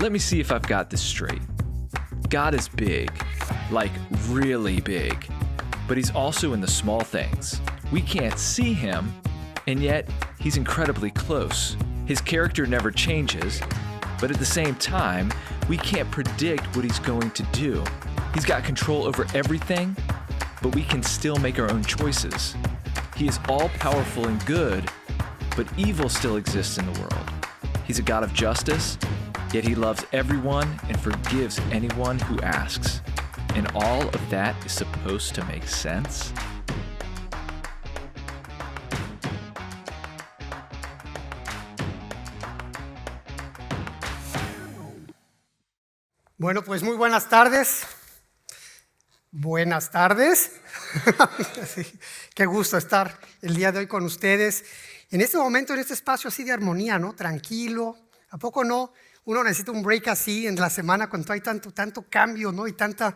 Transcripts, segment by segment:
Let me see if I've got this straight. God is big, like really big, but he's also in the small things. We can't see him, and yet he's incredibly close. His character never changes, but at the same time, we can't predict what he's going to do. He's got control over everything, but we can still make our own choices. He is all-powerful and good, but evil still exists in the world. He's a God of justice, yet he loves everyone and forgives anyone who asks. And all of that is supposed to make sense? Bueno, pues muy buenas tardes. Buenas tardes. Sí, qué gusto estar el día de hoy con ustedes. En este momento, en este espacio así de armonía, ¿no? Tranquilo. ¿A poco no? Uno necesita un break así en la semana cuando hay tanto cambio, ¿no? Y tantas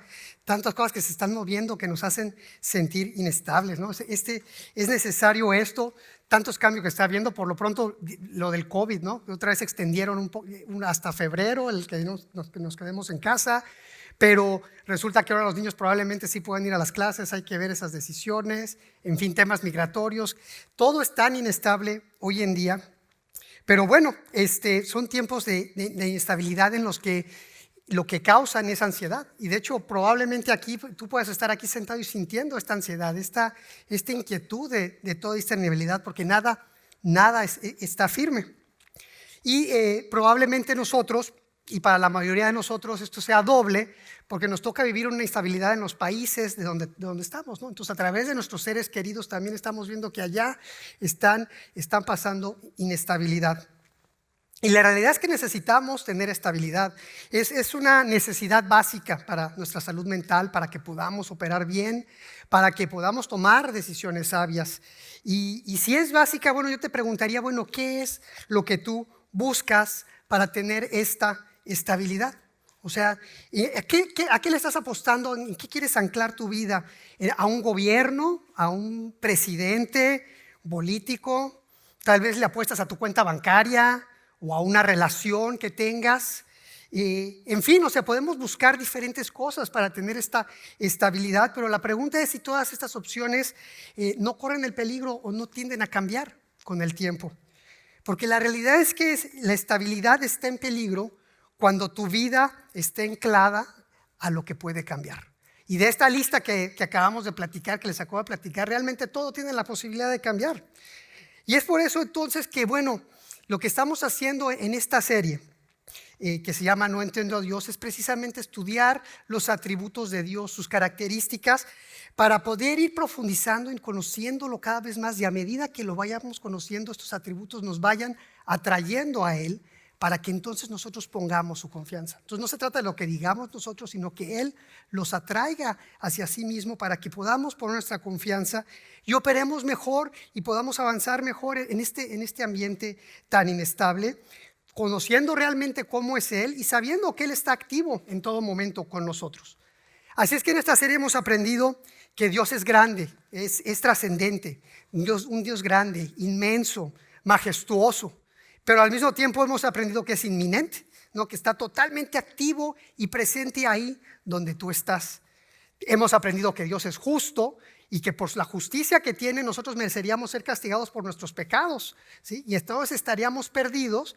cosas que se están moviendo que nos hacen sentir inestables, ¿no? Es necesario esto, tantos cambios que está habiendo. Por lo pronto, lo del COVID, ¿no? Otra vez extendieron hasta febrero el que nos quedemos en casa. Pero resulta que ahora los niños probablemente sí pueden ir a las clases, hay que ver esas decisiones, en fin, temas migratorios. Todo es tan inestable hoy en día. Pero bueno, son tiempos de inestabilidad en los que lo que causan es ansiedad. Y de hecho, probablemente aquí tú puedes estar aquí sentado y sintiendo esta ansiedad, esta inquietud de toda esta inestabilidad, porque nada está firme. Y probablemente nosotros, y para la mayoría de nosotros esto sea doble, porque nos toca vivir una instabilidad en los países de donde estamos, ¿no? Entonces, a través de nuestros seres queridos también estamos viendo que allá están pasando inestabilidad. Y la realidad es que necesitamos tener estabilidad. Es una necesidad básica para nuestra salud mental, para que podamos operar bien, para que podamos tomar decisiones sabias. Y si es básica, bueno, yo te preguntaría, bueno, ¿qué es lo que tú buscas para tener esta estabilidad? O sea, ¿a qué le estás apostando? ¿En qué quieres anclar tu vida? ¿A un gobierno? ¿A un presidente político? Tal vez le apuestas a tu cuenta bancaria o a una relación que tengas. En fin, o sea, podemos buscar diferentes cosas para tener esta estabilidad, pero la pregunta es si todas estas opciones no corren el peligro o no tienden a cambiar con el tiempo. Porque la realidad es que la estabilidad está en peligro cuando tu vida está anclada a lo que puede cambiar. Y de esta lista que acabamos de platicar, que les acabo de platicar, realmente todo tiene la posibilidad de cambiar. Y es por eso entonces que, bueno, lo que estamos haciendo en esta serie, que se llama No Entiendo a Dios, es precisamente estudiar los atributos de Dios, sus características, para poder ir profundizando y conociéndolo cada vez más, y a medida que lo vayamos conociendo, estos atributos nos vayan atrayendo a Él, para que entonces nosotros pongamos su confianza. Entonces no se trata de lo que digamos nosotros, sino que Él los atraiga hacia sí mismo para que podamos poner nuestra confianza y operemos mejor y podamos avanzar mejor en este ambiente tan inestable, conociendo realmente cómo es Él y sabiendo que Él está activo en todo momento con nosotros. Así es que en esta serie hemos aprendido que Dios es grande, es trascendente, un Dios grande, inmenso, majestuoso. Pero al mismo tiempo hemos aprendido que es inminente, ¿no? Que está totalmente activo y presente ahí donde tú estás. Hemos aprendido que Dios es justo y que por la justicia que tiene nosotros mereceríamos ser castigados por nuestros pecados, ¿sí? Y entonces estaríamos perdidos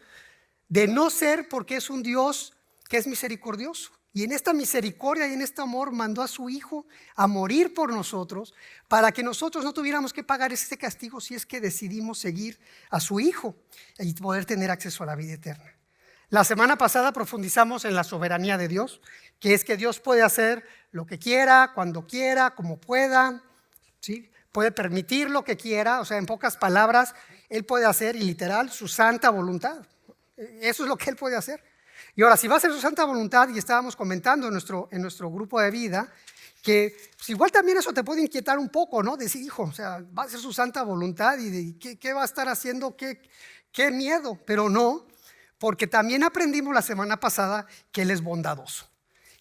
de no ser porque es un Dios que es misericordioso. Y en esta misericordia y en este amor mandó a su Hijo a morir por nosotros para que nosotros no tuviéramos que pagar ese castigo si es que decidimos seguir a su Hijo y poder tener acceso a la vida eterna. La semana pasada profundizamos en la soberanía de Dios, que es que Dios puede hacer lo que quiera, cuando quiera, como pueda, ¿sí? Puede permitir lo que quiera, o sea, en pocas palabras, Él puede hacer, y literal, su santa voluntad. Eso es lo que Él puede hacer. Y ahora, si va a ser su santa voluntad, y estábamos comentando en nuestro grupo de vida, que pues igual también eso te puede inquietar un poco, ¿no? Decir, hijo, o sea, va a ser su santa voluntad y ¿qué va a estar haciendo? ¿Qué miedo? Pero no, porque también aprendimos la semana pasada que Él es bondadoso.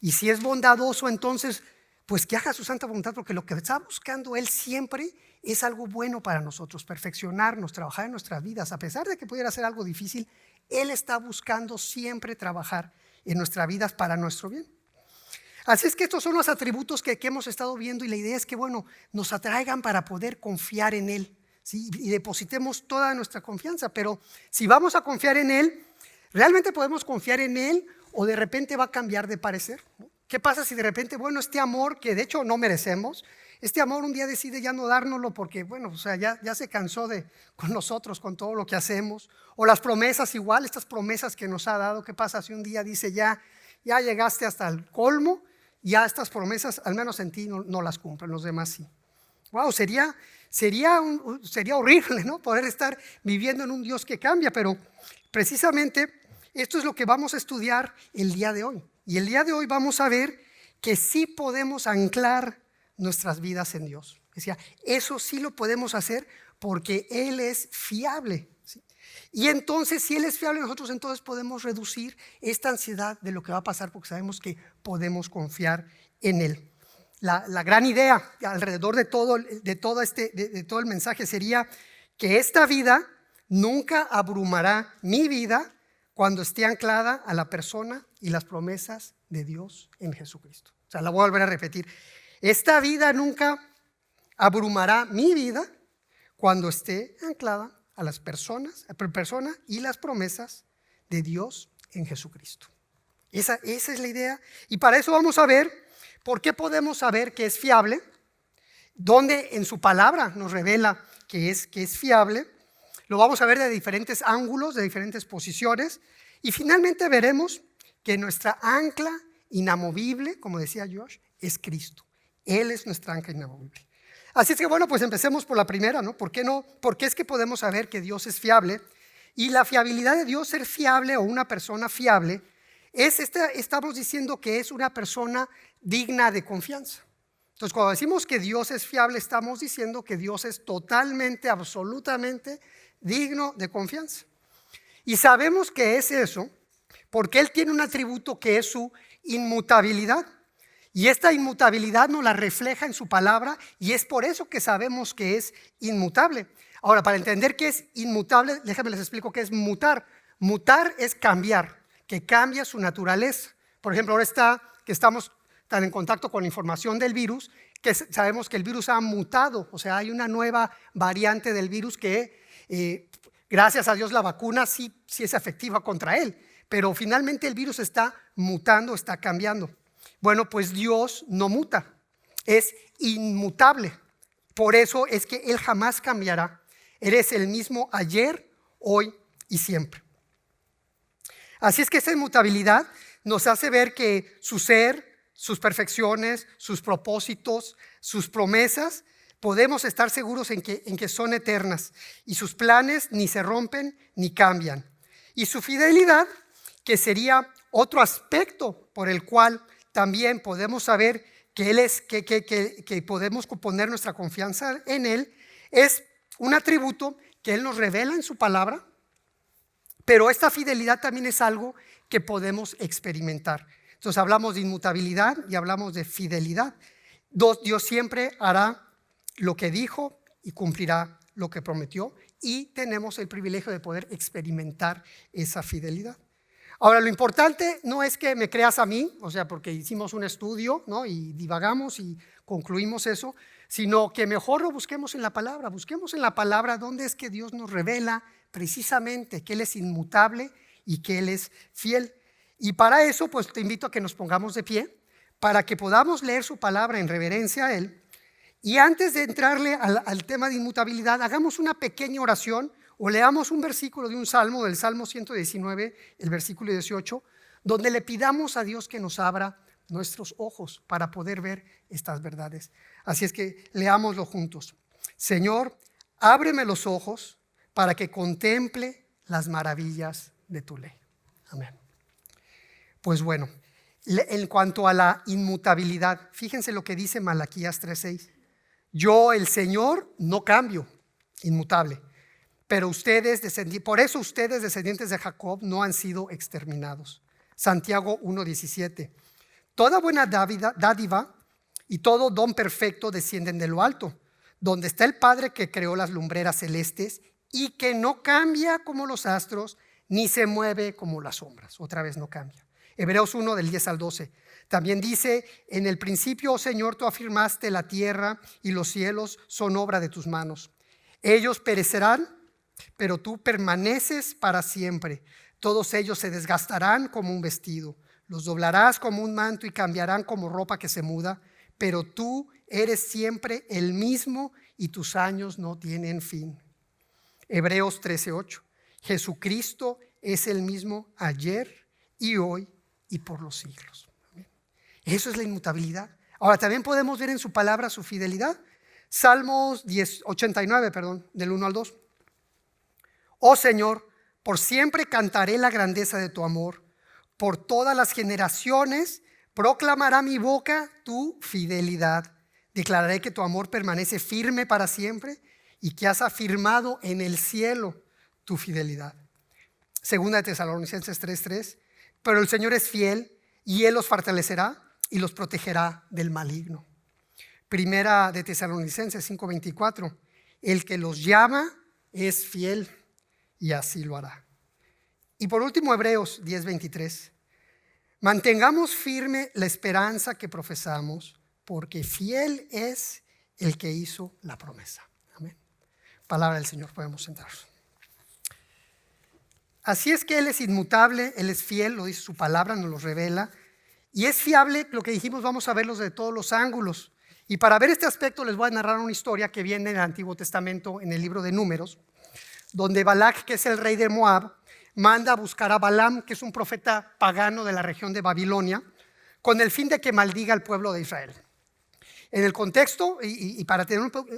Y si es bondadoso, entonces, pues que haga su santa voluntad, porque lo que está buscando Él siempre es algo bueno para nosotros, perfeccionarnos, trabajar en nuestras vidas. A pesar de que pudiera ser algo difícil, Él está buscando siempre trabajar en nuestras vidas para nuestro bien. Así es que estos son los atributos que hemos estado viendo y la idea es que, bueno, nos atraigan para poder confiar en Él, ¿sí? Y depositemos toda nuestra confianza. Pero si vamos a confiar en Él, ¿realmente podemos confiar en Él o de repente va a cambiar de parecer? ¿Qué pasa si de repente, bueno, este amor que de hecho no merecemos, este amor un día decide ya no dárnoslo porque, bueno, o sea, ya se cansó con nosotros, con todo lo que hacemos? O las promesas igual, estas promesas que nos ha dado, ¿qué pasa si un día dice ya llegaste hasta el colmo? Ya estas promesas, al menos en ti, no las cumplen, los demás sí. Wow, sería horrible, ¿no? Poder estar viviendo en un Dios que cambia, pero precisamente esto es lo que vamos a estudiar el día de hoy. Y el día de hoy vamos a ver que sí podemos anclar nuestras vidas en Dios. O sea, eso sí lo podemos hacer porque Él es fiable, ¿sí? Y entonces, si Él es fiable, nosotros entonces podemos reducir esta ansiedad de lo que va a pasar porque sabemos que podemos confiar en Él. La gran idea alrededor de todo el mensaje sería que esta vida nunca abrumará mi vida cuando esté anclada a la persona y las promesas de Dios en Jesucristo. O sea, la voy a volver a repetir. Esta vida nunca abrumará mi vida cuando esté anclada a las personas y las promesas de Dios en Jesucristo. Esa es la idea. Y para eso vamos a ver por qué podemos saber que es fiable, donde en su palabra nos revela que es fiable. Lo vamos a ver de diferentes ángulos, de diferentes posiciones. Y finalmente veremos que nuestra ancla inamovible, como decía Josh, es Cristo. Él es nuestra ancla inamovible. Así es que bueno, pues empecemos por la primera, ¿no? ¿Por qué es que podemos saber que Dios es fiable? Y la fiabilidad de Dios, ser fiable o una persona fiable, estamos diciendo que es una persona digna de confianza. Entonces, cuando decimos que Dios es fiable, estamos diciendo que Dios es totalmente, absolutamente digno de confianza. Y sabemos que es eso porque Él tiene un atributo que es su inmutabilidad. Y esta inmutabilidad nos la refleja en su palabra y es por eso que sabemos que es inmutable. Ahora, para entender qué es inmutable, déjenme les explico qué es mutar. Mutar es cambiar, que cambia su naturaleza. Por ejemplo, ahora que estamos tan en contacto con la información del virus, que sabemos que el virus ha mutado, o sea, hay una nueva variante del virus que, gracias a Dios, la vacuna sí es efectiva contra él, pero finalmente el virus está mutando, está cambiando. Bueno, pues Dios no muta, es inmutable. Por eso es que Él jamás cambiará. Él es el mismo ayer, hoy y siempre. Así es que esa inmutabilidad nos hace ver que su ser, sus perfecciones, sus propósitos, sus promesas, podemos estar seguros en que son eternas y sus planes ni se rompen ni cambian. Y su fidelidad, que sería otro aspecto por el cual también podemos saber que Él es, que podemos poner nuestra confianza en Él, es un atributo que Él nos revela en su palabra, pero esta fidelidad también es algo que podemos experimentar. Entonces hablamos de inmutabilidad y hablamos de fidelidad. Dios siempre hará lo que dijo y cumplirá lo que prometió y tenemos el privilegio de poder experimentar esa fidelidad. Ahora, lo importante no es que me creas a mí, o sea, porque hicimos un estudio, ¿no? Y divagamos y concluimos eso, sino que mejor lo busquemos en la palabra. Busquemos en la palabra dónde es que Dios nos revela precisamente que Él es inmutable y que Él es fiel. Y para eso, pues te invito a que nos pongamos de pie para que podamos leer su palabra en reverencia a Él. Y antes de entrarle al tema de inmutabilidad, hagamos una pequeña oración o leamos un versículo de un salmo, del Salmo 119, el versículo 18, donde le pidamos a Dios que nos abra nuestros ojos para poder ver estas verdades. Así es que leámoslo juntos. Señor, ábreme los ojos para que contemple las maravillas de tu ley. Amén. Pues bueno, en cuanto a la inmutabilidad, fíjense lo que dice Malaquías 3:6. Yo, el Señor, no cambio, inmutable. Pero por eso ustedes, descendientes de Jacob, no han sido exterminados. Santiago 1:17. Toda buena dádiva y todo don perfecto descienden de lo alto, donde está el Padre que creó las lumbreras celestes y que no cambia como los astros, ni se mueve como las sombras. Otra vez no cambia. Hebreos 1 del 10 al 12. También dice, en el principio, oh Señor, tú afirmaste la tierra y los cielos son obra de tus manos. Ellos perecerán, pero tú permaneces para siempre. Todos ellos se desgastarán como un vestido. Los doblarás como un manto y cambiarán como ropa que se muda. Pero tú eres siempre el mismo y tus años no tienen fin. Hebreos 13:8. Jesucristo es el mismo ayer y hoy y por los siglos. Eso es la inmutabilidad. Ahora también podemos ver en su palabra su fidelidad. Salmos 89, del 1 al 2. Oh Señor, por siempre cantaré la grandeza de tu amor. Por todas las generaciones proclamará mi boca tu fidelidad. Declararé que tu amor permanece firme para siempre y que has afirmado en el cielo tu fidelidad. Segunda de Tesalonicenses 3:3. Pero el Señor es fiel y Él los fortalecerá y los protegerá del maligno. Primera de Tesalonicenses 5:24. El que los llama es fiel y así lo hará. Y por último, Hebreos 10:23. Mantengamos firme la esperanza que profesamos, porque fiel es el que hizo la promesa. Amén. Palabra del Señor, podemos sentarnos. Así es que Él es inmutable, Él es fiel, lo dice su palabra, nos lo revela. Y es fiable, lo que dijimos, vamos a verlo de todos los ángulos. Y para ver este aspecto les voy a narrar una historia que viene del Antiguo Testamento en el libro de Números, donde Balac, que es el rey de Moab, manda a buscar a Balaam, que es un profeta pagano de la región de Babilonia, con el fin de que maldiga al pueblo de Israel. En el contexto, y para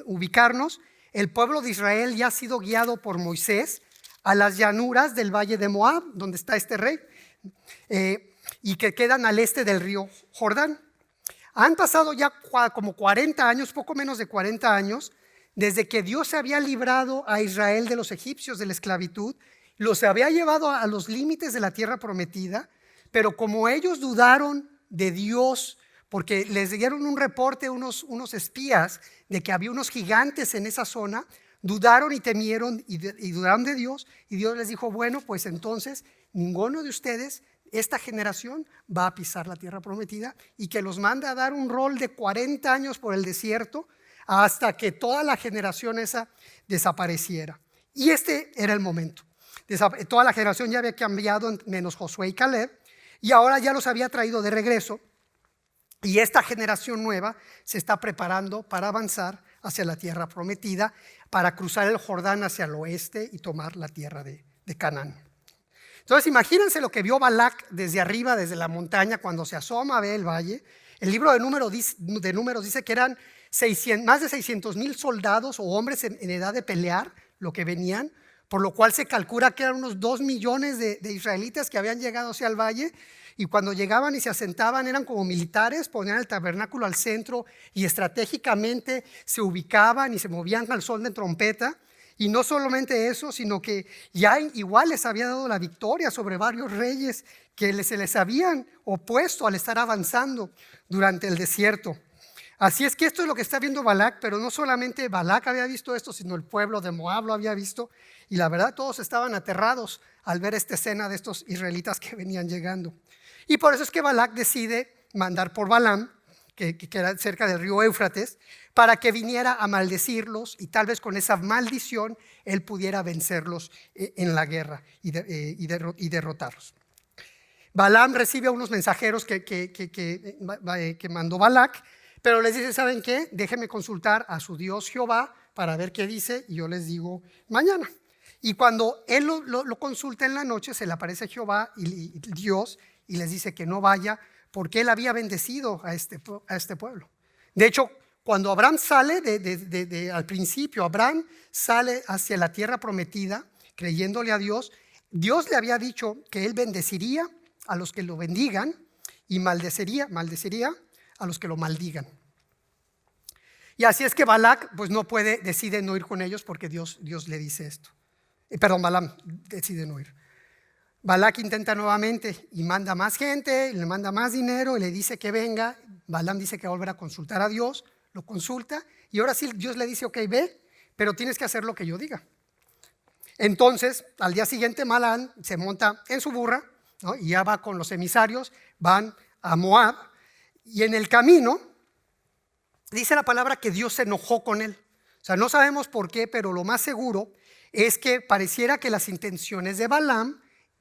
ubicarnos, el pueblo de Israel ya ha sido guiado por Moisés a las llanuras del valle de Moab, donde está este rey, y que quedan al este del río Jordán. Han pasado ya como 40 años, poco menos de 40 años, desde que Dios se había librado a Israel de los egipcios de la esclavitud, los había llevado a los límites de la tierra prometida, pero como ellos dudaron de Dios, porque les dieron un reporte unos espías de que había unos gigantes en esa zona, dudaron y temieron y dudaron de Dios, y Dios les dijo, bueno, pues entonces ninguno de ustedes, esta generación, va a pisar la tierra prometida, y que los manda a dar un rol de 40 años por el desierto hasta que toda la generación esa desapareciera. Y este era el momento. Toda la generación ya había cambiado, menos Josué y Caleb, y ahora ya los había traído de regreso, y esta generación nueva se está preparando para avanzar hacia la tierra prometida, para cruzar el Jordán hacia el oeste y tomar la tierra de Canaán. Entonces imagínense lo que vio Balac desde arriba, desde la montaña, cuando se asoma a ver el valle. El libro de Números dice que eran más de 600,000 soldados o hombres en edad de pelear, lo que venían, por lo cual se calcula que eran unos 2 millones de israelitas que habían llegado hacia el valle, y cuando llegaban y se asentaban eran como militares, ponían el tabernáculo al centro y estratégicamente se ubicaban y se movían al son de trompeta. Y no solamente eso, sino que ya igual les había dado la victoria sobre varios reyes que se les habían opuesto al estar avanzando durante el desierto. Así es que esto es lo que está viendo Balac, pero no solamente Balac había visto esto, sino el pueblo de Moab lo había visto, y la verdad todos estaban aterrados al ver esta escena de estos israelitas que venían llegando. Y por eso es que Balac decide mandar por Balaam, que era cerca del río Éufrates, para que viniera a maldecirlos, y tal vez con esa maldición él pudiera vencerlos en la guerra y derrotarlos. Balaam recibe a unos mensajeros que mandó Balac, pero les dice, ¿saben qué? Déjenme consultar a su Dios Jehová para ver qué dice, y yo les digo mañana. Y cuando él lo consulta en la noche, se le aparece Jehová y Dios, y les dice que no vaya, porque él había bendecido a este pueblo. De hecho, cuando Abraham sale, al principio, Abraham sale hacia la tierra prometida, creyéndole a Dios, Dios le había dicho que él bendeciría a los que lo bendigan y maldecería a los que lo maldigan. Y así es que Balac pues decide no ir con ellos, porque Dios le dice esto. Balaam decide no ir. Balac intenta nuevamente y manda más gente, le manda más dinero y le dice que venga. Balaam dice que va a volver a consultar a Dios, lo consulta, y ahora sí Dios le dice, ok, ve, pero tienes que hacer lo que yo diga. Entonces, al día siguiente Balaam se monta en su burra ¿no? Y ya va con los emisarios, van a Moab, y en el camino dice la palabra que Dios se enojó con él. O sea, no sabemos por qué, pero lo más seguro es que pareciera que las intenciones de Balaam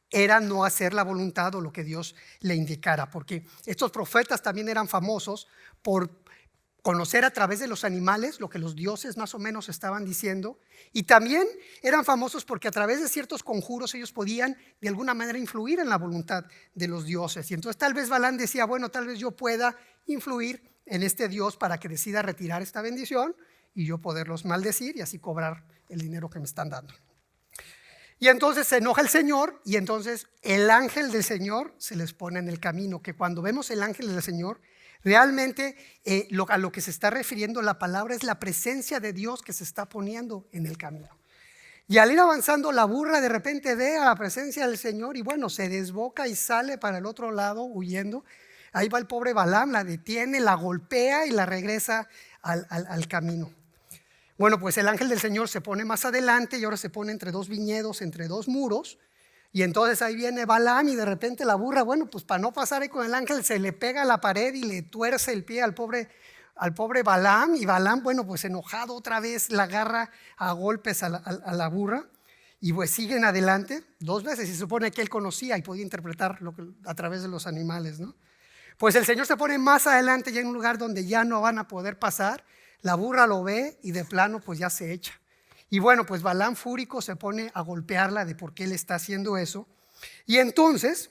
eran no hacer la voluntad o lo que Dios le indicara, porque estos profetas también eran famosos por conocer a través de los animales lo que los dioses más o menos estaban diciendo, y también eran famosos porque a través de ciertos conjuros ellos podían de alguna manera influir en la voluntad de los dioses. Y entonces tal vez Balaam decía, bueno, tal vez yo pueda influir en este Dios para que decida retirar esta bendición y yo poderlos maldecir y así cobrar el dinero que me están dando. Y entonces se enoja el Señor, y entonces el ángel del Señor se les pone en el camino, que cuando vemos el ángel del Señor, realmente a lo que se está refiriendo la palabra es la presencia de Dios que se está poniendo en el camino. Y al ir avanzando, la burra de repente ve a la presencia del Señor y bueno, se desboca y sale para el otro lado huyendo. Ahí va el pobre Balaam, la detiene, la golpea y la regresa al camino. Bueno, pues el ángel del Señor se pone más adelante y ahora se pone entre dos viñedos, entre dos muros. Y entonces ahí viene Balaam y de repente la burra, bueno, pues para no pasar ahí con el ángel, se le pega a la pared y le tuerce el pie al pobre Balaam. Y Balaam, bueno, pues enojado otra vez la agarra a golpes a la burra. Y pues siguen adelante 2 veces. Y se supone que él conocía y podía interpretar a través de los animales, ¿no? Pues el Señor se pone más adelante ya en un lugar donde ya no van a poder pasar. La burra lo ve y de plano pues ya se echa. Y bueno, pues Balaam fúrico se pone a golpearla de por qué él está haciendo eso. Y entonces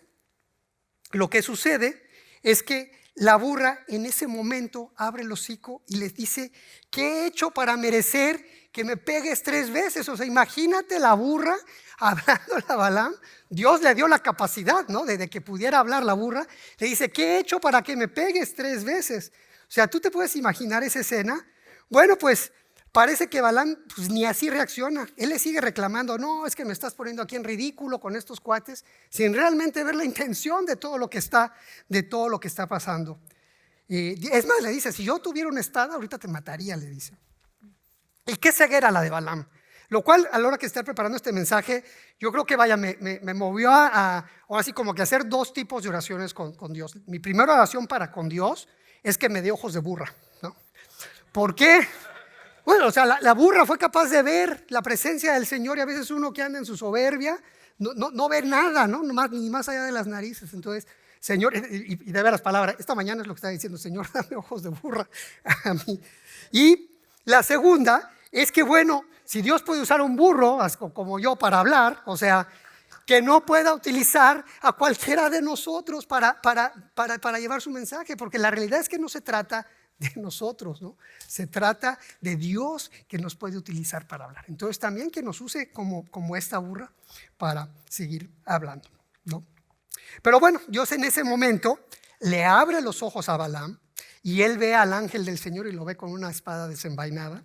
lo que sucede es que la burra en ese momento abre el hocico y les dice, ¿qué he hecho para merecer que me pegues 3 veces? O sea, imagínate la burra hablándole a Balaam. Dios le dio la capacidad, ¿no? De que pudiera hablar la burra. Le dice, ¿qué he hecho para que me pegues 3 veces? O sea, ¿tú te puedes imaginar esa escena? Bueno, pues parece que Balaam pues, ni así reacciona. Él le sigue reclamando, no, es que me estás poniendo aquí en ridículo con estos cuates, sin realmente ver la intención de todo lo que está pasando. Es más, le dice, si yo tuviera una espada, ahorita te mataría, le dice. ¿Y qué ceguera la de Balaam? Lo cual, a la hora que esté preparando este mensaje, yo creo que me movió o así como que hacer 2 tipos de oraciones con Dios. Mi primera oración para con Dios es que me dé ojos de burra, ¿no? ¿Por qué? Bueno, o sea, la burra fue capaz de ver la presencia del Señor y a veces uno que anda en su soberbia no ve nada, ¿no? Ni más allá de las narices. Entonces, Señor, y de veras palabras, esta mañana es lo que está diciendo, Señor, dame ojos de burra a mí. Y la segunda es que, bueno, si Dios puede usar un burro como yo para hablar, o sea, que no pueda utilizar a cualquiera de nosotros para llevar su mensaje, porque la realidad es que no se trata de nosotros, ¿no? Se trata de Dios que nos puede utilizar para hablar. Entonces también que nos use como esta burra para seguir hablando, ¿no? Pero bueno, Dios en ese momento le abre los ojos a Balaam y él ve al ángel del Señor y lo ve con una espada desenvainada.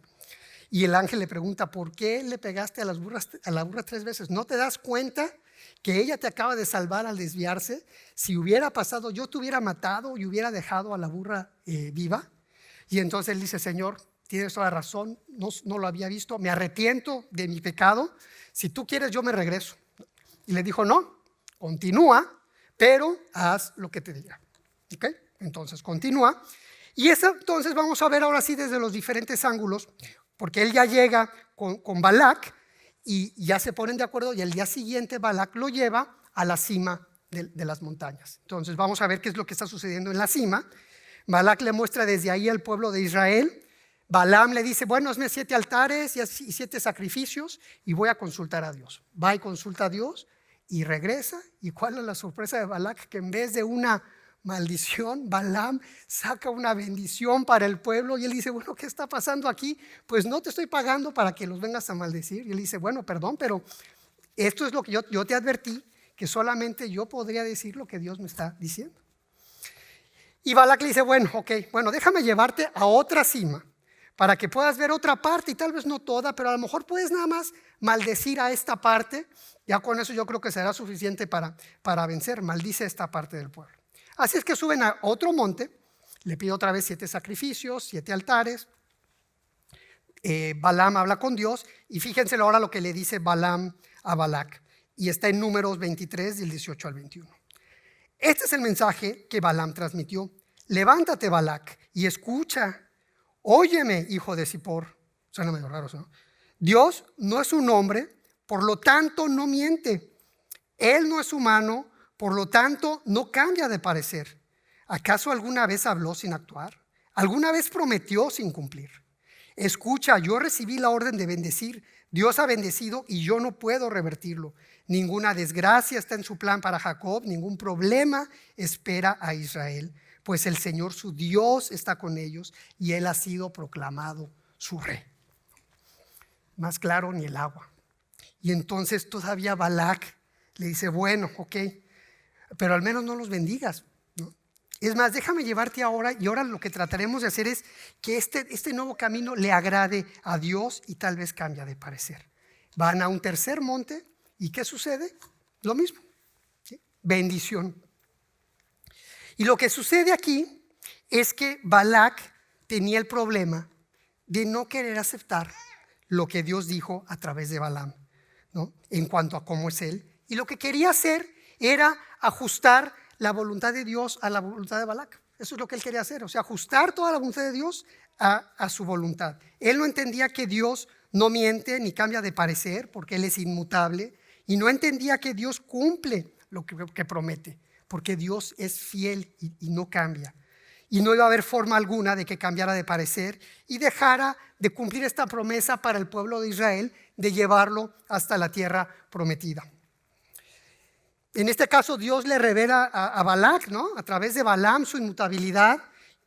Y el ángel le pregunta, ¿por qué le pegaste a la burra 3 veces? ¿No te das cuenta que ella te acaba de salvar al desviarse? Si hubiera pasado, yo te hubiera matado y hubiera dejado a la burra viva. Y entonces él dice, Señor, tienes toda razón, no lo había visto, me arrepiento de mi pecado, si tú quieres yo me regreso. Y le dijo, no, continúa, pero haz lo que te diga. ¿Ok? Entonces continúa. Y entonces vamos a ver ahora sí desde los diferentes ángulos, porque él ya llega con Balac y ya se ponen de acuerdo y el día siguiente Balac lo lleva a la cima de las montañas. Entonces vamos a ver qué es lo que está sucediendo en la cima. Balac le muestra desde ahí al pueblo de Israel. Balaam le dice, bueno, hazme 7 altares y 7 sacrificios y voy a consultar a Dios. Va y consulta a Dios y regresa. ¿Y cuál es la sorpresa de Balac? Que en vez de una maldición, Balaam saca una bendición para el pueblo y él dice, bueno, ¿qué está pasando aquí? Pues no te estoy pagando para que los vengas a maldecir. Y él dice, bueno, perdón, pero esto es lo que yo te advertí, que solamente yo podría decir lo que Dios me está diciendo. Y Balac le dice, bueno, déjame llevarte a otra cima para que puedas ver otra parte y tal vez no toda, pero a lo mejor puedes nada más maldecir a esta parte. Ya con eso yo creo que será suficiente para vencer. Maldice esta parte del pueblo. Así es que suben a otro monte, le pide otra vez 7 sacrificios, 7 altares. Balaam habla con Dios y fíjense ahora lo que le dice Balaam a Balac. Y está en Números 23, del 18 al 21. Este es el mensaje que Balaam transmitió. Levántate, Balac, y escucha. Óyeme, hijo de Zippor. Suena medio raro, ¿no? Dios no es un hombre, por lo tanto no miente. Él no es humano, por lo tanto no cambia de parecer. ¿Acaso alguna vez habló sin actuar? ¿Alguna vez prometió sin cumplir? Escucha, yo recibí la orden de bendecir. Dios ha bendecido y yo no puedo revertirlo. Ninguna desgracia está en su plan para Jacob, ningún problema espera a Israel, pues el Señor su Dios está con ellos y él ha sido proclamado su rey. Más claro ni el agua. Y entonces todavía Balac le dice, bueno, ok, pero al menos no los bendigas, ¿no? Es más, déjame llevarte ahora, y ahora lo que trataremos de hacer es que este nuevo camino le agrade a Dios y tal vez cambia de parecer. Van a un tercer monte y ¿qué sucede? Lo mismo, ¿sí? Bendición. Y lo que sucede aquí es que Balac tenía el problema de no querer aceptar lo que Dios dijo a través de Balaam, ¿no? En cuanto a cómo es él. Y lo que quería hacer era ajustar la voluntad de Dios a la voluntad de Balac. Eso es lo que él quería hacer, o sea, ajustar toda la voluntad de Dios a su voluntad. Él no entendía que Dios no miente ni cambia de parecer porque él es inmutable, y no entendía que Dios cumple lo que promete, porque Dios es fiel y no cambia. Y no iba a haber forma alguna de que cambiara de parecer y dejara de cumplir esta promesa para el pueblo de Israel de llevarlo hasta la tierra prometida. En este caso Dios le revela a Balac, ¿no? A través de Balaam, su inmutabilidad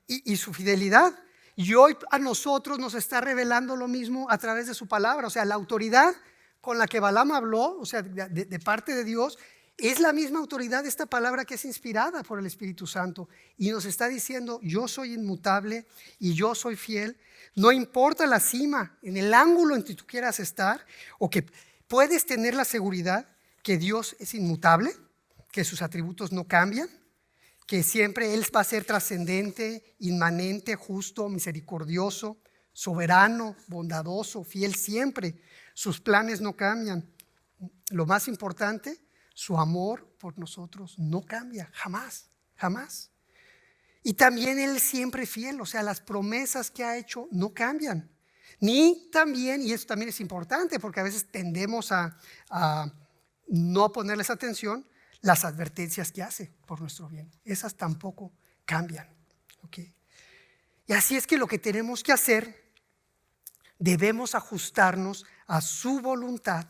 y su fidelidad. Y hoy a nosotros nos está revelando lo mismo a través de su palabra. O sea, la autoridad con la que Balaam habló, o sea, de parte de Dios, es la misma autoridad de esta palabra que es inspirada por el Espíritu Santo. Y nos está diciendo, yo soy inmutable y yo soy fiel. No importa la cima, en el ángulo en que tú quieras estar, o que puedes tener la seguridad que Dios es inmutable, que sus atributos no cambian, que siempre Él va a ser trascendente, inmanente, justo, misericordioso, soberano, bondadoso, fiel siempre. Sus planes no cambian. Lo más importante, su amor por nosotros no cambia, jamás, jamás. Y también Él siempre fiel, o sea, las promesas que ha hecho no cambian. Ni también, y eso también es importante porque a veces tendemos a no ponerles atención, las advertencias que hace por nuestro bien. Esas tampoco cambian, ¿okay? Y así es que lo que tenemos que hacer, debemos ajustarnos a su voluntad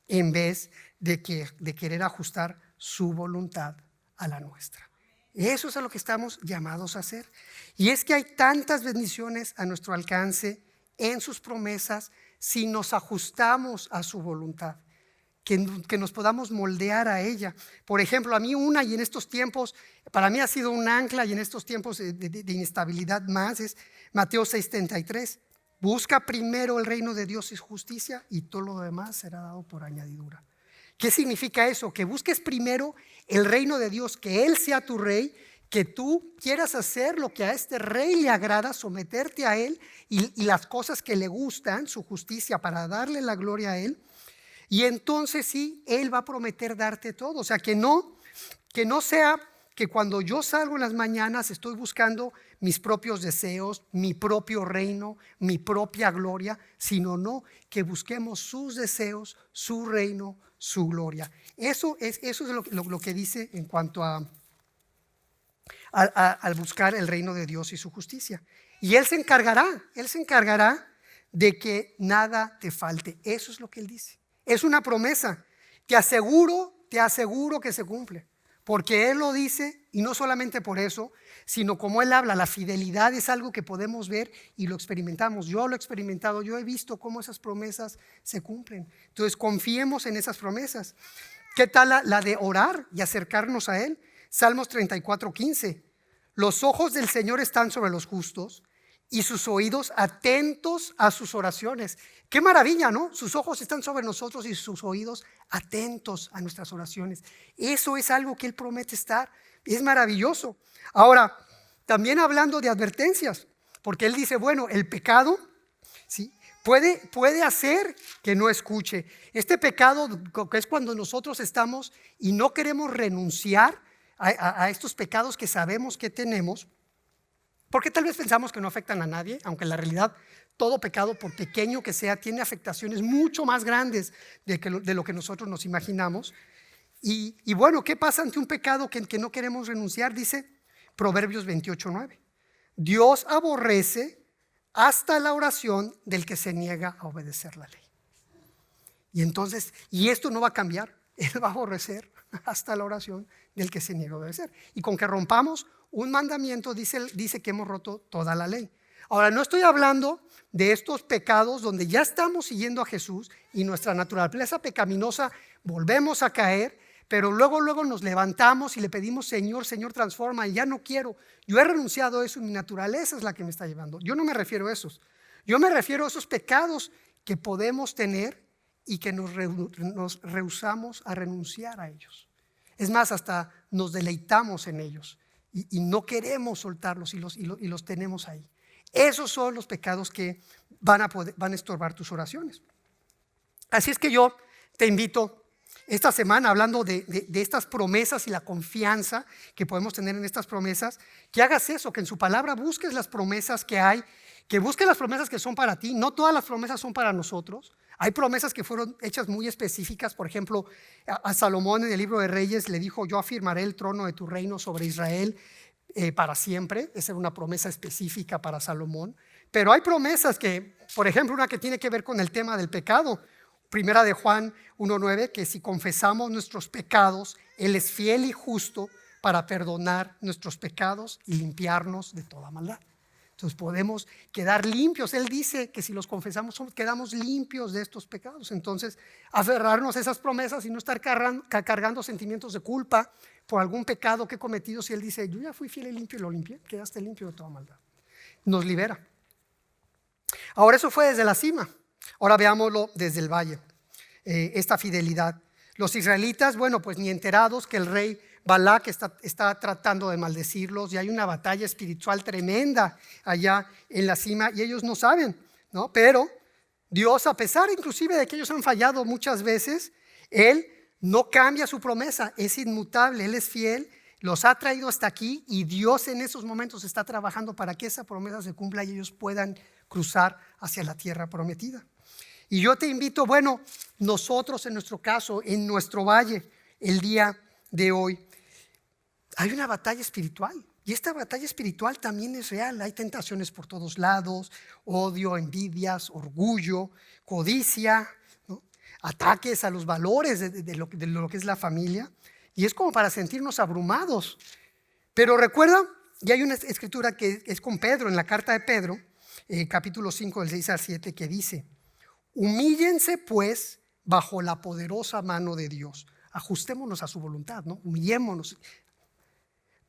en vez de querer ajustar su voluntad a la nuestra. Eso es a lo que estamos llamados a hacer. Y es que hay tantas bendiciones a nuestro alcance en sus promesas si nos ajustamos a su voluntad, que nos podamos moldear a ella. Por ejemplo, a mí y en estos tiempos, para mí ha sido un ancla, y en estos tiempos de inestabilidad más, es Mateo 6:33. Busca primero el reino de Dios y su justicia y todo lo demás será dado por añadidura. ¿Qué significa eso? Que busques primero el reino de Dios, que Él sea tu rey, que tú quieras hacer lo que a este rey le agrada, someterte a Él y las cosas que le gustan, su justicia, para darle la gloria a Él. Y entonces sí, Él va a prometer darte todo. O sea, que no sea que cuando yo salgo en las mañanas estoy buscando mis propios deseos, mi propio reino, mi propia gloria, sino que busquemos sus deseos, su reino, su gloria. Eso es lo que dice en cuanto al buscar el reino de Dios y su justicia. Y Él se encargará de que nada te falte. Eso es lo que Él dice. Es una promesa. Te aseguro que se cumple. Porque Él lo dice, y no solamente por eso, sino como Él habla, la fidelidad es algo que podemos ver y lo experimentamos. Yo lo he experimentado, yo he visto cómo esas promesas se cumplen. Entonces confiemos en esas promesas. ¿Qué tal la de orar y acercarnos a Él? Salmos 34:15. Los ojos del Señor están sobre los justos y sus oídos atentos a sus oraciones. Qué maravilla, ¿no? Sus ojos están sobre nosotros y sus oídos atentos a nuestras oraciones. Eso es algo que Él promete estar. Es maravilloso. Ahora, también hablando de advertencias, porque Él dice, bueno, el pecado, ¿sí?, puede hacer que no escuche. Este pecado que es cuando nosotros estamos y no queremos renunciar a estos pecados que sabemos que tenemos, porque tal vez pensamos que no afectan a nadie, aunque en la realidad todo pecado, por pequeño que sea, tiene afectaciones mucho más grandes de lo que nosotros nos imaginamos. Y bueno, ¿qué pasa ante un pecado que no queremos renunciar? Dice Proverbios 28:9. Dios aborrece hasta la oración del que se niega a obedecer la ley. Y entonces, y esto no va a cambiar, Él va a aborrecer hasta la oración del que se niega a obedecer. Y con que rompamos un mandamiento, dice que hemos roto toda la ley. Ahora, no estoy hablando de estos pecados donde ya estamos siguiendo a Jesús y nuestra naturaleza pecaminosa volvemos a caer, pero luego nos levantamos y le pedimos, Señor, transforma, y ya no quiero, yo he renunciado a eso y mi naturaleza es la que me está llevando. Yo no me refiero a esos, yo me refiero a esos pecados que podemos tener y que nos rehusamos a renunciar a ellos. Es más, hasta nos deleitamos en ellos y no queremos soltarlos y los tenemos ahí. Esos son los pecados que van a estorbar tus oraciones. Así es que yo te invito esta semana, hablando de estas promesas y la confianza que podemos tener en estas promesas, que hagas eso, que en su palabra busques las promesas que hay, que busques las promesas que son para ti. No todas las promesas son para nosotros. Hay promesas que fueron hechas muy específicas. Por ejemplo, a Salomón en el libro de Reyes le dijo: yo afirmaré el trono de tu reino sobre Israel para siempre. Esa era una promesa específica para Salomón. Pero hay promesas que, por ejemplo, una que tiene que ver con el tema del pecado. Primera de Juan 1:9, que si confesamos nuestros pecados, Él es fiel y justo para perdonar nuestros pecados y limpiarnos de toda maldad. Entonces podemos quedar limpios. Él dice que si los confesamos quedamos limpios de estos pecados. Entonces aferrarnos a esas promesas y no estar cargando sentimientos de culpa por algún pecado que he cometido. Si Él dice: yo ya fui fiel y limpio y lo limpié, quedaste limpio de toda maldad. Nos libera. Ahora, eso fue desde la cima. Ahora veámoslo desde el valle, esta fidelidad. Los israelitas, bueno, pues ni enterados que el rey Balac está tratando de maldecirlos, y hay una batalla espiritual tremenda allá en la cima y ellos no saben, ¿no? Pero Dios, a pesar inclusive de que ellos han fallado muchas veces, Él no cambia su promesa, es inmutable, Él es fiel, los ha traído hasta aquí y Dios en esos momentos está trabajando para que esa promesa se cumpla y ellos puedan cruzar hacia la tierra prometida. Y yo te invito, bueno, nosotros en nuestro caso, en nuestro valle, el día de hoy, hay una batalla espiritual. Y esta batalla espiritual también es real. Hay tentaciones por todos lados: odio, envidias, orgullo, codicia, ¿no? Ataques a los valores de lo que es la familia. Y es como para sentirnos abrumados. Pero recuerda, y hay una escritura que es con Pedro, en la carta de Pedro, capítulo 5, del 6 al 7, que dice: humíllense pues bajo la poderosa mano de Dios. Ajustémonos a su voluntad, ¿no? Humillémonos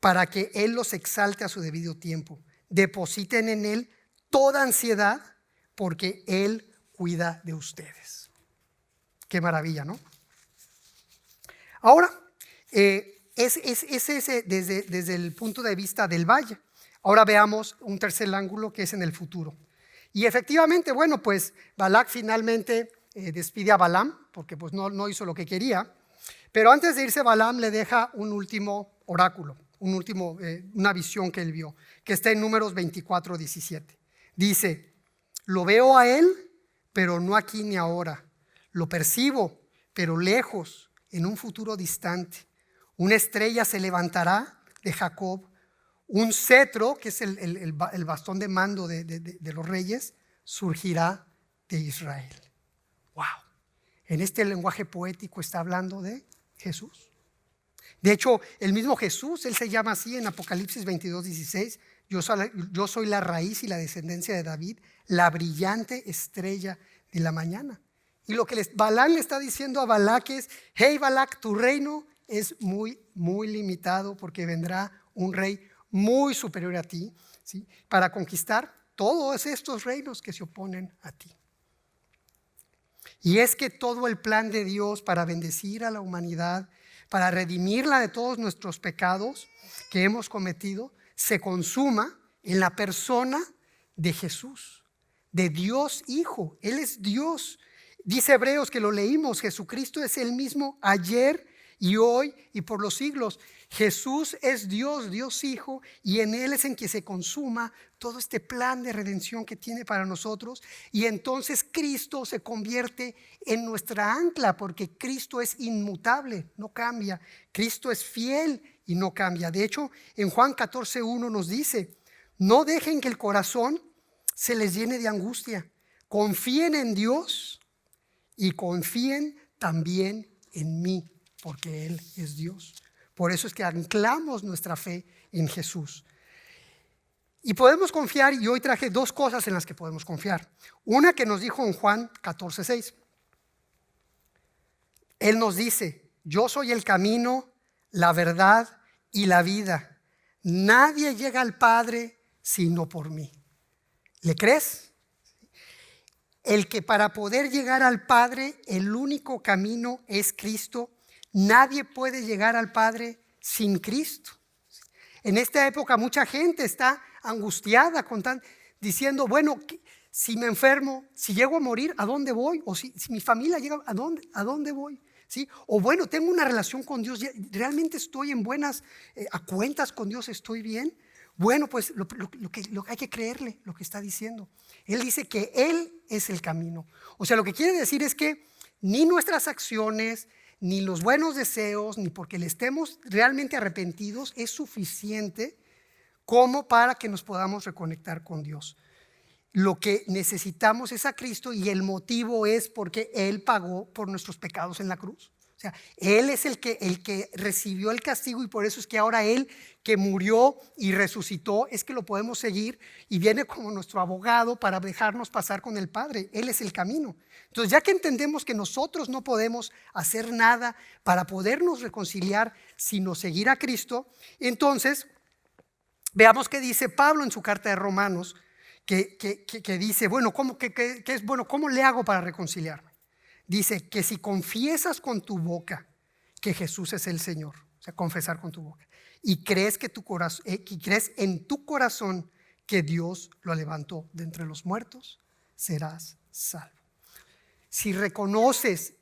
para que Él los exalte a su debido tiempo. Depositen en Él toda ansiedad, porque Él cuida de ustedes. Qué maravilla, ¿no? Ahora, es ese desde el punto de vista del valle. Ahora veamos un tercer ángulo, que es en el futuro. Y efectivamente, bueno, pues Balac finalmente despide a Balaam, porque pues no hizo lo que quería. Pero antes de irse, Balaam le deja un último oráculo, una visión que él vio, que está en Números 24:17. Dice: lo veo a él, pero no aquí ni ahora. Lo percibo, pero lejos, en un futuro distante. Una estrella se levantará de Jacob, un cetro, que es el bastón de mando de los reyes, surgirá de Israel. ¡Wow! En este lenguaje poético está hablando de Jesús. De hecho, el mismo Jesús, Él se llama así en Apocalipsis 22:16. Yo soy la raíz y la descendencia de David, la brillante estrella de la mañana. Y lo que Balaam le está diciendo a Balac es: hey Balac, tu reino es muy, muy limitado, porque vendrá un rey muy superior a ti, ¿sí?, para conquistar todos estos reinos que se oponen a ti. Y es que todo el plan de Dios para bendecir a la humanidad, para redimirla de todos nuestros pecados que hemos cometido, se consuma en la persona de Jesús, de Dios Hijo. Él es Dios. Dice Hebreos, que lo leímos: Jesucristo es el mismo ayer y hoy y por los siglos. Jesús es Dios, Dios Hijo, y en Él es en que se consuma todo este plan de redención que tiene para nosotros. Y entonces Cristo se convierte en nuestra ancla, porque Cristo es inmutable, no cambia. Cristo es fiel y no cambia. De hecho, en Juan 14:1 nos dice: no dejen que el corazón se les llene de angustia. Confíen en Dios y confíen también en mí, porque Él es Dios. Por eso es que anclamos nuestra fe en Jesús. Y podemos confiar, y hoy traje dos cosas en las que podemos confiar. Una que nos dijo en Juan 14:6. Él nos dice: yo soy el camino, la verdad y la vida. Nadie llega al Padre sino por mí. ¿Le crees? El que para poder llegar al Padre, el único camino es Cristo. Nadie puede llegar al Padre sin Cristo. En esta época mucha gente está angustiada diciendo: bueno, si me enfermo, si llego a morir, ¿a dónde voy? O si mi familia llega, ¿a dónde voy? ¿Sí? O bueno, tengo una relación con Dios, ¿realmente estoy en buenas a cuentas con Dios? ¿Estoy bien? Bueno, pues lo que hay que creerle lo que está diciendo. Él dice que Él es el camino. O sea, lo que quiere decir es que ni nuestras acciones, ni los buenos deseos, ni porque le estemos realmente arrepentidos es suficiente como para que nos podamos reconectar con Dios. Lo que necesitamos es a Cristo, y el motivo es porque Él pagó por nuestros pecados en la cruz. O sea, Él es el que recibió el castigo, y por eso es que ahora Él, que murió y resucitó, es que lo podemos seguir y viene como nuestro abogado para dejarnos pasar con el Padre. Él es el camino. Entonces, ya que entendemos que nosotros no podemos hacer nada para podernos reconciliar sino seguir a Cristo, entonces veamos qué dice Pablo en su carta de Romanos, que dice: bueno, ¿cómo le hago para reconciliarme? Dice que si confiesas con tu boca que Jesús es el Señor, o sea, confesar con tu boca, y crees crees en tu corazón que Dios lo levantó de entre los muertos, serás salvo. Si reconoces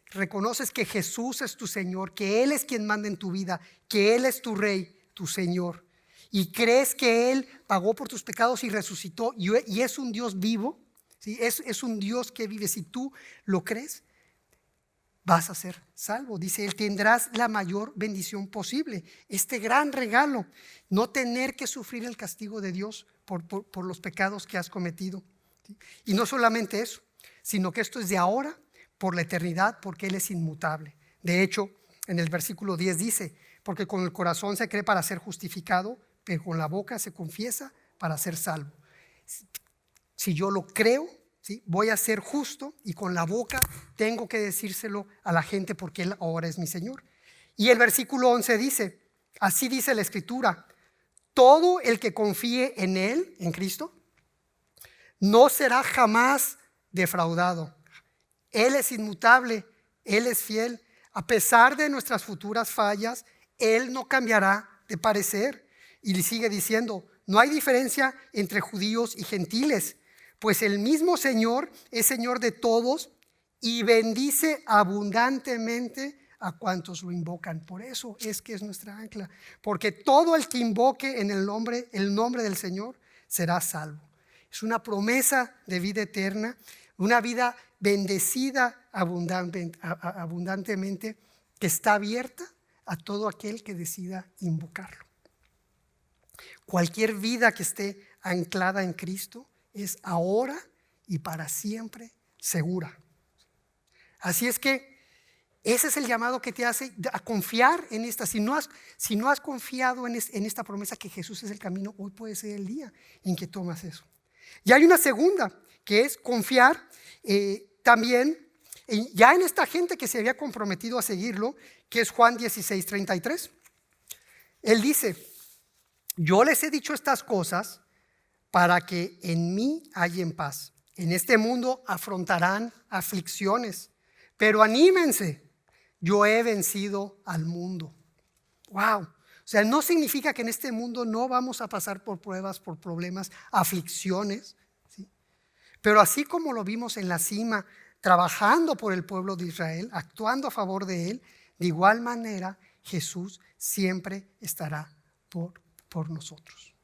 que Jesús es tu Señor, que Él es quien manda en tu vida, que Él es tu Rey, tu Señor, y crees que Él pagó por tus pecados y resucitó, y es un Dios vivo, ¿sí? Es un Dios que vive. Si tú lo crees, vas a ser salvo. Dice Él: tendrás la mayor bendición posible, este gran regalo, no tener que sufrir el castigo de Dios por los pecados que has cometido. ¿Sí? Y no solamente eso, sino que esto es de ahora por la eternidad, porque Él es inmutable. De hecho, en el versículo 10 dice: porque con el corazón se cree para ser justificado, pero con la boca se confiesa para ser salvo. Si yo lo creo, ¿sí?, voy a ser justo, y con la boca tengo que decírselo a la gente porque Él ahora es mi Señor. Y el versículo 11 dice: así dice la Escritura: todo el que confíe en Él, en Cristo, no será jamás defraudado. Él es inmutable, Él es fiel. A pesar de nuestras futuras fallas, Él no cambiará de parecer. Y le sigue diciendo: no hay diferencia entre judíos y gentiles, pues el mismo Señor es Señor de todos y bendice abundantemente a cuantos lo invocan. Por eso es que es nuestra ancla, porque todo el que invoque en el nombre del Señor será salvo. Es una promesa de vida eterna, una vida bendecida abundantemente, que está abierta a todo aquel que decida invocarlo. Cualquier vida que esté anclada en Cristo es ahora y para siempre segura. Así es que ese es el llamado que te hace a confiar en esta. Si no has confiado en esta promesa que Jesús es el camino, hoy puede ser el día en que tomas eso. Y hay una segunda, que es confiar también ya en esta gente que se había comprometido a seguirlo, que es Juan 16:33. Él dice: yo les he dicho estas cosas para que en mí hallen paz. En este mundo afrontarán aflicciones, pero anímense, yo he vencido al mundo. Wow. O sea, no significa que en este mundo no vamos a pasar por pruebas, por problemas, aflicciones, ¿sí? Pero así como lo vimos en la cima, trabajando por el pueblo de Israel, actuando a favor de él, de igual manera Jesús siempre estará por nosotros.